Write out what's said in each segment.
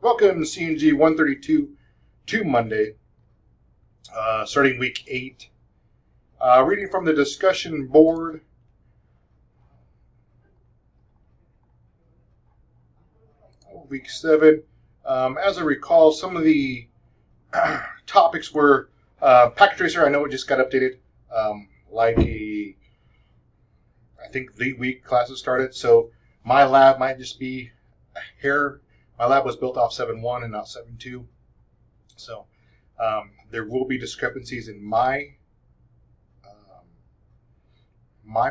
Welcome to CNG 132 to Monday, starting week 8. Reading from the discussion board. Week 7. As I recall, some of the topics were Packet Tracer. I know it just got updated. I think the week classes started, so my lab might just be a hair. My lab was built off 7.1 and not 7.2, so there will be discrepancies in my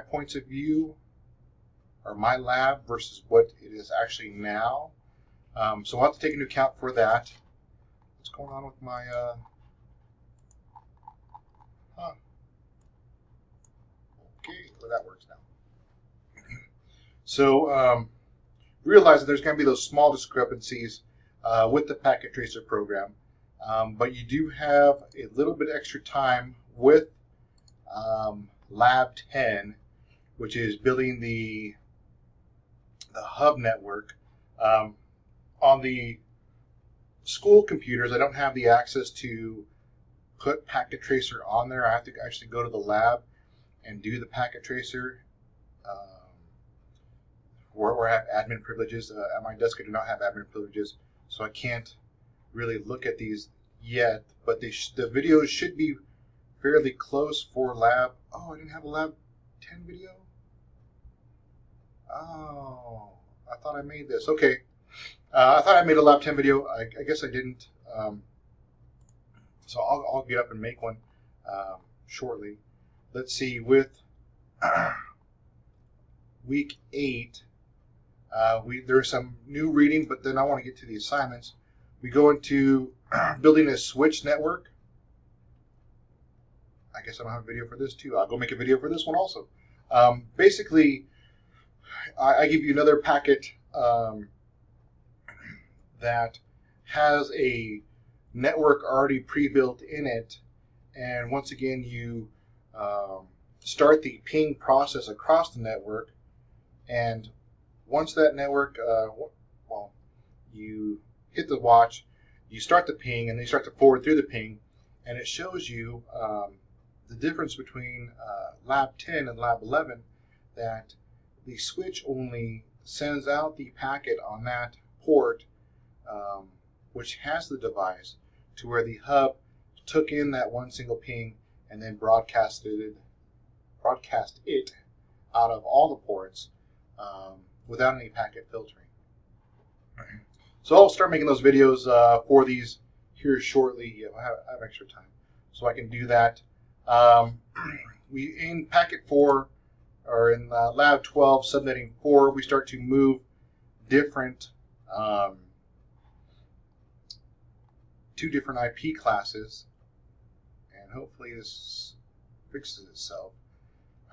points of view or my lab versus what it is actually now. So I'll have to take into account for that. What's going on with my okay, well, that works now. So realize that there's going to be those small discrepancies with the Packet Tracer program, but you do have a little bit extra time with Lab 10, which is building the hub network. On the school computers, I don't have the access to put Packet Tracer on there. I have to actually go to the lab and do the Packet Tracer. Where I have admin privileges. At my desk, I do not have admin privileges, so I can't really look at these yet. But the videos should be fairly close for lab. Oh, I didn't have a lab 10 video? Oh, I thought I made this. Okay. I thought I made a lab 10 video. I guess I didn't. So I'll get up and make one shortly. Let's see. With week 8, there's some new reading, but then I want to get to the assignments. We go into building a switch network. I guess I don't have a video for this too. I'll go make a video for this one also. Basically, I give you another packet that has a network already pre-built in it, and once again you start the ping process across the network, and once that network, you hit the watch, you start the ping, and they start to forward through the ping, and it shows you the difference between Lab 10 and Lab 11, that the switch only sends out the packet on that port, which has the device, to where the hub took in that one single ping and then broadcast it out of all the ports without any packet filtering. So I'll start making those videos for these here shortly. I have extra time, so I can do that. We in packet 4, or in lab 12, subnetting 4, we start to move different 2 different IP classes, and hopefully this fixes itself.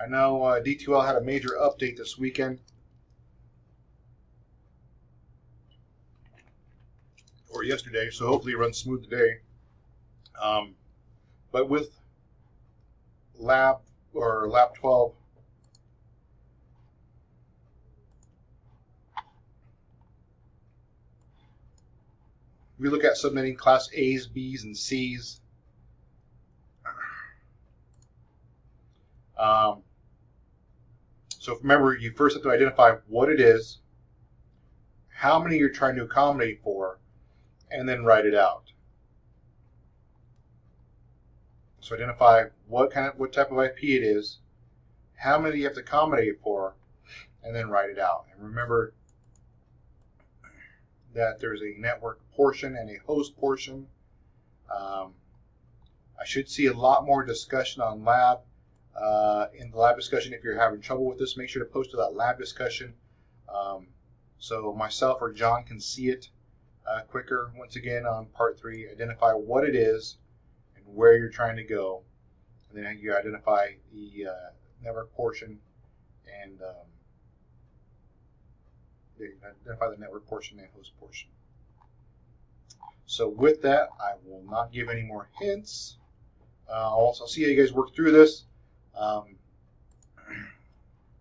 I know D2L had a major update this weekend, or yesterday, so hopefully it runs smooth today. But with lab 12, we look at subnetting class A's, B's, and C's. So remember, you first have to identify what it is, how many you're trying to accommodate for, and then write it out. So identify what type of IP it is, how many you have to accommodate for, and then write it out. And remember that there's a network portion and a host portion. I should see a lot more discussion on lab. In the lab discussion, if you're having trouble with this, make sure to post to that lab discussion so myself or John can see it quicker. Once again, on part 3, identify what it is and where you're trying to go, and then you identify the network portion and identify the network portion and host portion. So with that, I will not give any more hints. I'll see how you guys work through this.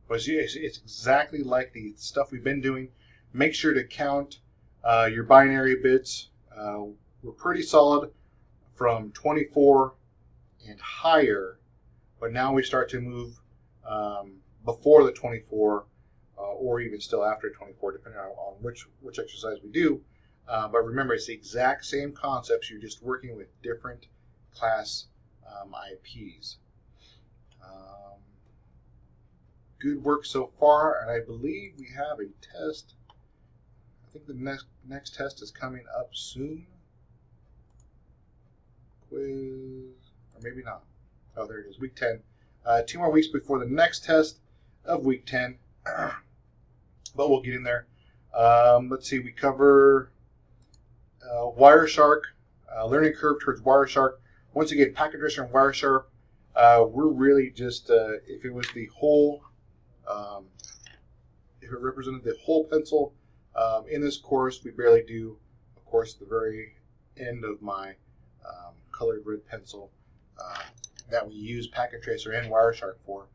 But it's exactly like the stuff we've been doing. Make sure to count Your binary bits were pretty solid from 24 and higher, but now we start to move before the 24 or even still after 24, depending on which exercise we do. But remember, it's the exact same concepts. You're just working with different class IPs. Good work so far, and I believe we have a test. I think the next test is coming up soon. Quiz, or maybe not. Oh, there it is, week 10. 2 more weeks before the next test of week 10, but we'll get in there. Let's see, we cover Wireshark, learning curve towards Wireshark. Once again, Packet Tracer and Wireshark, we're really just, if it was the whole, if it represented the whole pencil in this course, we barely do, of course, the very end of my colored red pencil that we use Packet Tracer and Wireshark for.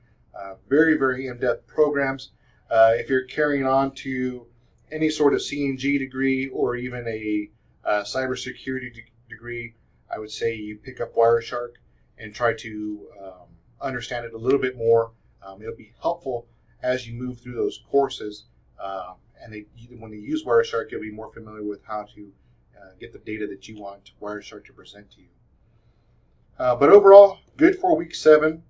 Very, very in-depth programs. If you're carrying on to any sort of CNG degree or even a cybersecurity degree, I would say you pick up Wireshark and try to understand it a little bit more. It'll be helpful as you move through those courses, and when they use Wireshark, you'll be more familiar with how to get the data that you want Wireshark to present to you. But overall, good for week 7.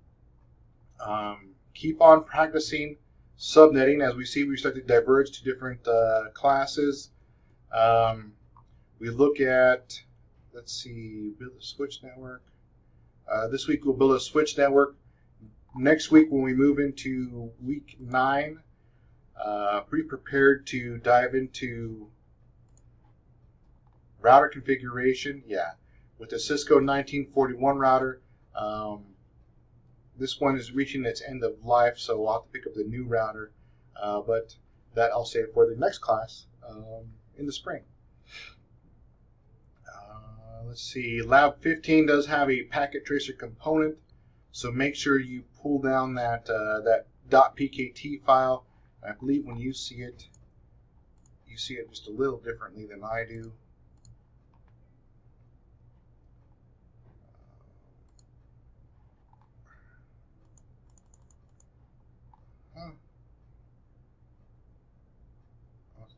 Keep on practicing subnetting. As we see, we start to diverge to different classes. We look at, let's see, build a switch network. This week we'll build a switch network. Next week when we move into week 9, be prepared to dive into router configuration. Yeah, with the Cisco 1941 router. This one is reaching its end of life, so we'll have to pick up the new router. But that I'll save for the next class in the spring. Let's see, Lab 15 does have a Packet Tracer component, so make sure you pull down that .pkt file. I believe when you see it just a little differently than I do.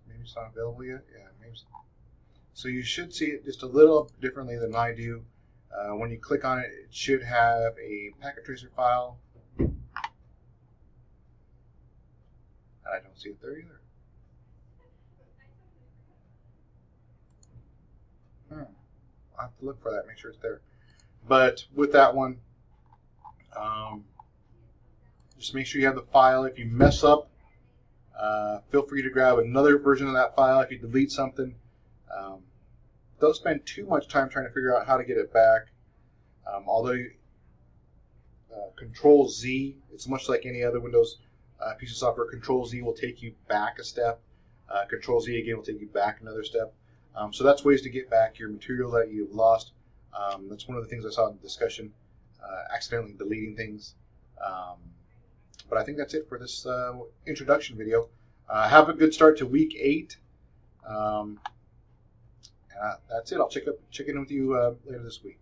Maybe it's not available yet. Yeah, maybe. So you should see it just a little differently than I do. When you click on it, it should have a Packet Tracer file. And I don't see it there either. I'll have to look for that, make sure it's there. But with that one, just make sure you have the file. If you mess up, feel free to grab another version of that file. If you delete something, don't spend too much time trying to figure out how to get it back. Although Control Z, it's much like any other Windows piece of software. Control Z will take you back a step. Control Z again will take you back another step. So that's ways to get back your material that you've lost. That's one of the things I saw in the discussion, accidentally deleting things. But I think that's it for this introduction video. Have a good start to week 8. That's it. I'll check in with you later this week.